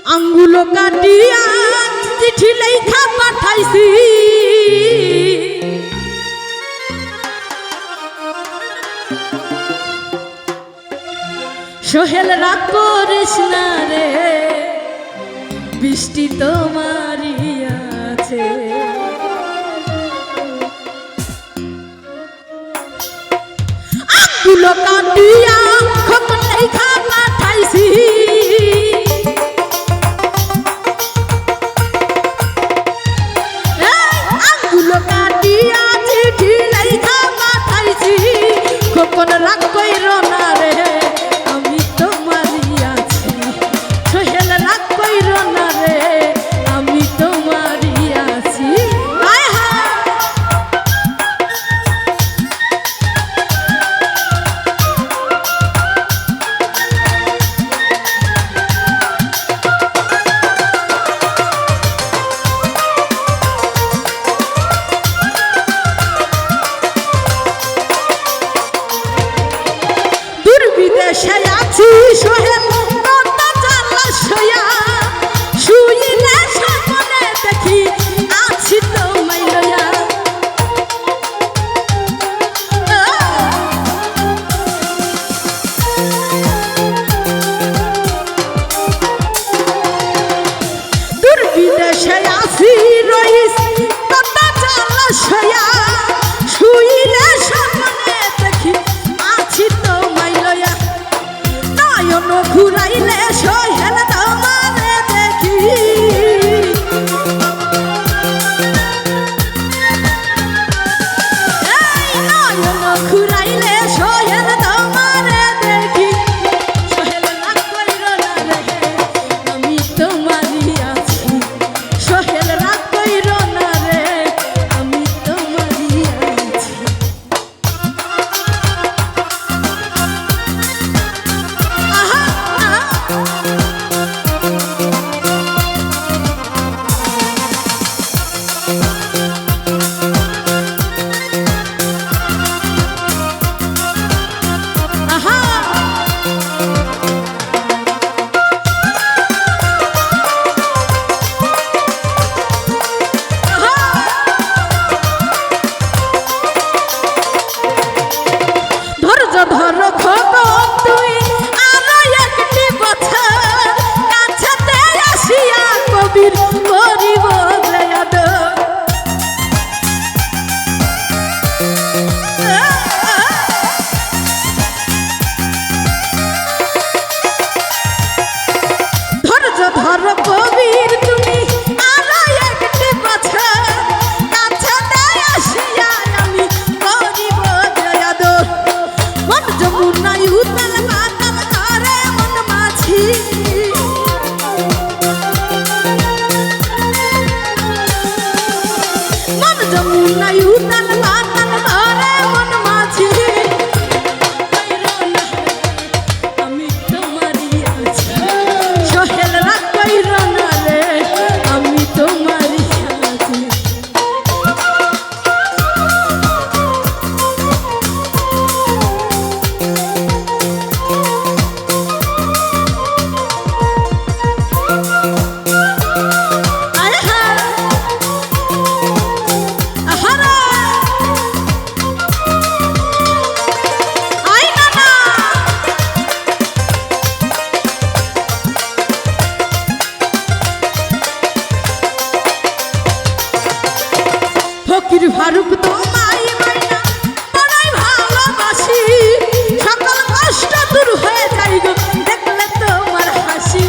আঙ্গুল কাটিয়া চিঠি লেখা পাঠাইছি সোহেল রাগ করিস না রে বৃষ্টি তোমারই আছে আঙ্গুল কাটিয়া খবর লেখা পাঠাইছি আঙ্গুল কাটিয়া চিঠি লেখা পাঠাইছি খবর রাগ কইর না রে আমি তোমারই আছি সোহেল রাগ কইর না রে আমি তোমারই আছি হায় হায় বিদেশে আছি সোহেল কত জ্বালা সইয়া শুইলে স্বপ্নে দেখি আছি তোমায় লইয়া দূর বিদেশে আছি রইস কত জ্বালা সইয়া শুইলে স্বপ্নে দেখি আছি তোমায় লইয়া নয়ন ঘুরাইলে সোহেল তোমারে দেখি নয়ন ঘুরাইলে সোহেল তোমারে দেখি সোহেল রাগ কইর না রে আমি তোমারই আছি সোহেল রাগ কইর না রে আমি তোমারই আছি ধর খবর তুই আরো একটি বছর কাছেতে আসিয়া কবির করিব জয়াদ ধৈর্য ধর কবির তুমি আরো একটি বছর কাছেতে আসিয়া আমি করিব জয়াদ মন যমুনায় উতাল পাতাল করে মন মাঝি মন যমুনায় উতাল পাতাল করে মন মাঝি আমি তোমারই আছি সোহেল রাগ কইর না রে আমি তোমারই আছি ফকির ফারুক তোমায় মাইনা বড়ই ভালোবাসি সকল কষ্ট দূর হয়ে যায় গো দেখলে তোমার হাসি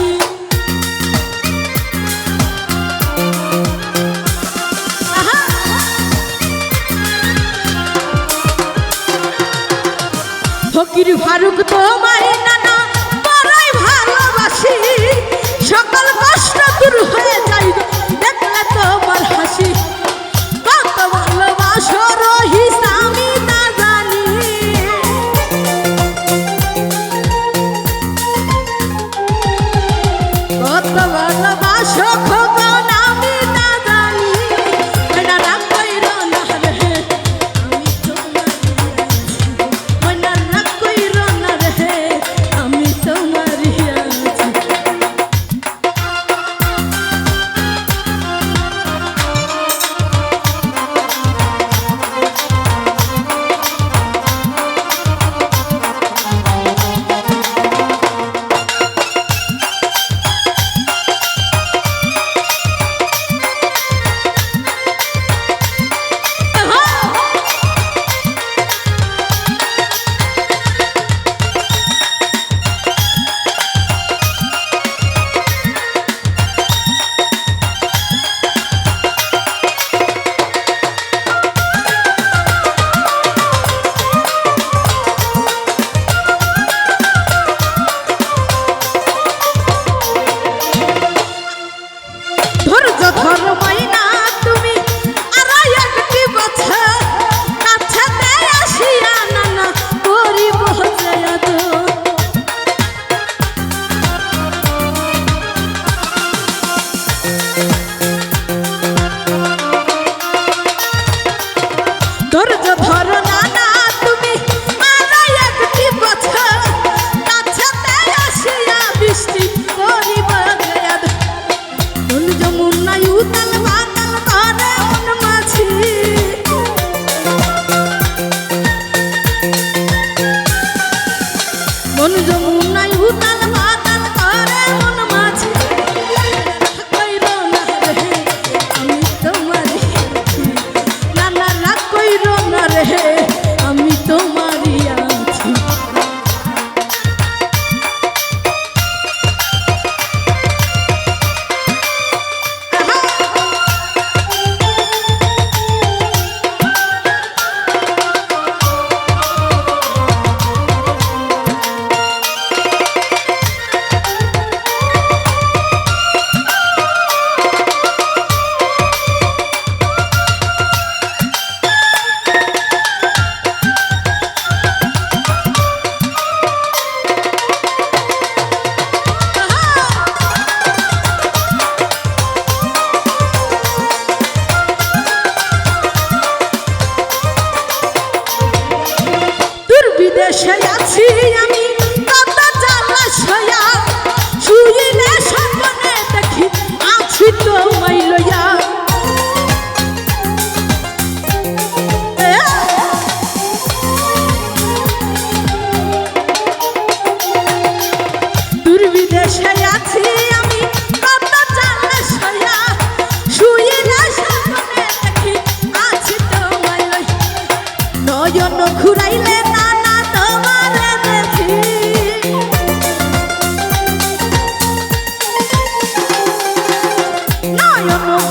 ফকির ফারুক তোমায় নানা বড়ই ভালোবাসি সকল কষ্ট দূর হয়ে যায় গো দেখলে তোমার হাসি কত ভালোবাসো রহিস আমি তা জানি কত ভালোবাসো খোকন আমি তা জানি এটা রাগ কইর না রে আমি তোমারই আছি রাগ কইর না রে আমি তোমারই আছি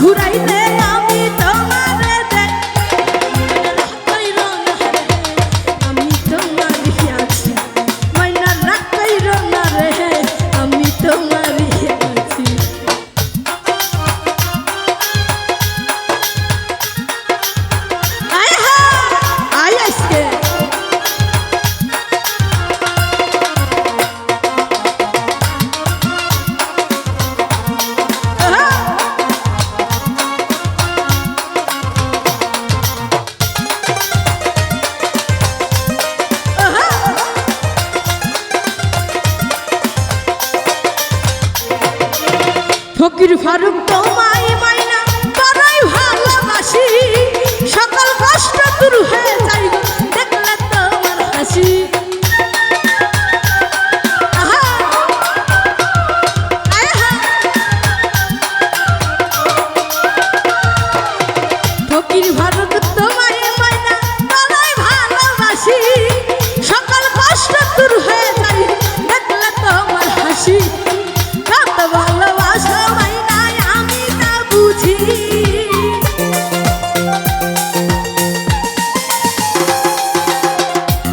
ঘুরাইতে আমি তোমারে দেখ কইরো না রে আমি তোমারই আছি ময়না রাগ কইরো না রে আমি তোমারই আছি আয় হা আয় আজকে ফকির ফারুক তোমায় মাইনা বড়ই ভালোবাসি সকল কষ্ট দূর হয়ে যায় দেখলে তোমার হাসি ফকির ফারুক তোমায় মাইনা বড়ই ভালোবাসি সকল কষ্ট দূর হয়ে যায় দেখলে তোমার হাসি কত ভালোবাসা মাইনায় আমি তা বুঝি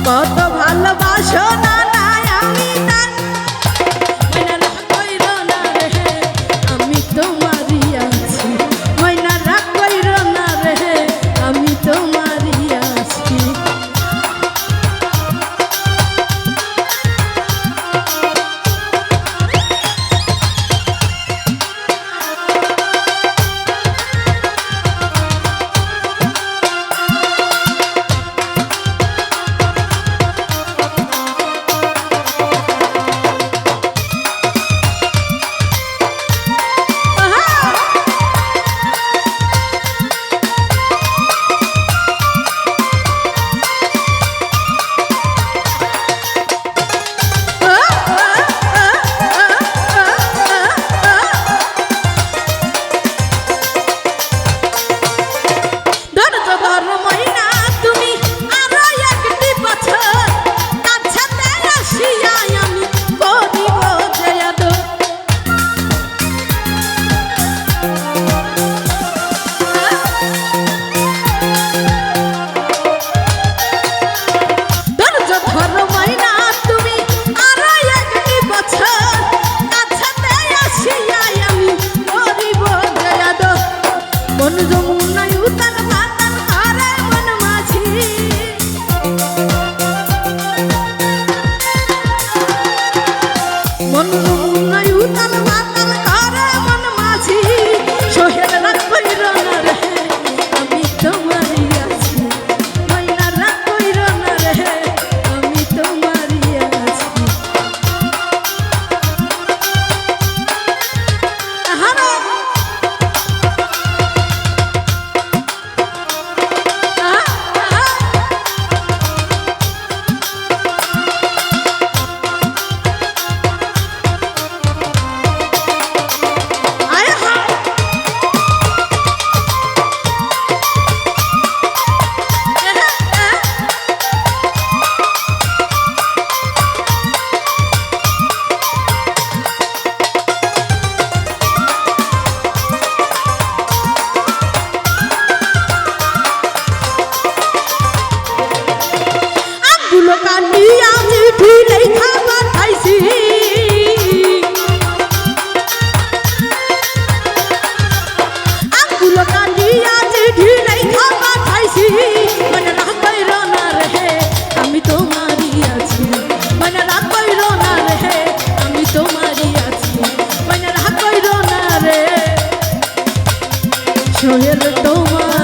কত ভালোবাসো না নাই আমি তা ময়না রাগ কইরো না রে আমি তোমারই আছি ময়না রাগ কইরো না রে আমি তোমারই আছি সোহেল তোমার